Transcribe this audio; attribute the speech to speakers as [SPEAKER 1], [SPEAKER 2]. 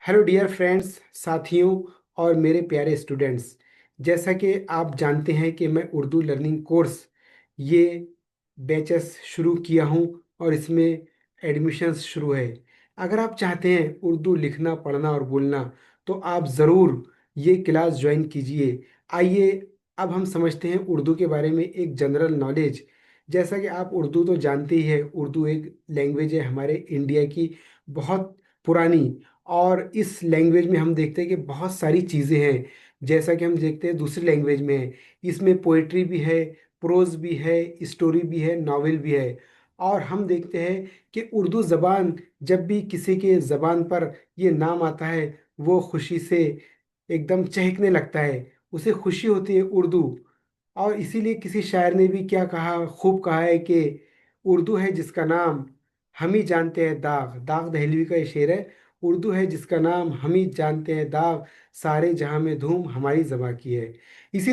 [SPEAKER 1] Hello dear friends, साथियों और मेरे प्यारे स्टूडेंट्स। जैसा कि आप जानते हैं कि मैं उर्दू लर्निंग कोर्स ये बैचेस शुरू किया हूँ और इसमें एडमिशन्स शुरू है। अगर आप चाहते हैं उर्दू लिखना पढ़ना और बोलना तो आप ज़रूर ये क्लास ज्वाइन कीजिए। आइए अब हम समझते हैं उर्दू के बारे में एक जनरल नॉलेज। जैसा कि आप उर्दू तो जानते ही है, उर्दू एक लैंग्वेज है हमारे इंडिया की, बहुत पुरानी। और इस लैंग्वेज में हम देखते हैं कि बहुत सारी चीज़ें हैं, जैसा कि हम देखते हैं दूसरी लैंग्वेज में है। इसमें पोइट्री भी है, प्रोज भी है, स्टोरी भी है, नॉवेल भी है। और हम देखते हैं कि उर्दू ज़बान, जब भी किसी के ज़बान पर ये नाम आता है वो खुशी से एकदम चहकने लगता है, उसे खुशी होती है उर्दू। और इसीलिए किसी शायर ने भी क्या कहा, खूब कहा है कि उर्दू है जिसका नाम हम ही जानते हैं दाग। दाग दहलवी का ये शेर है। उर्दू है जिसका नाम हम ही जानते हैं दाग, सारे जहां में धूम हमारी ज़बां की है। इसी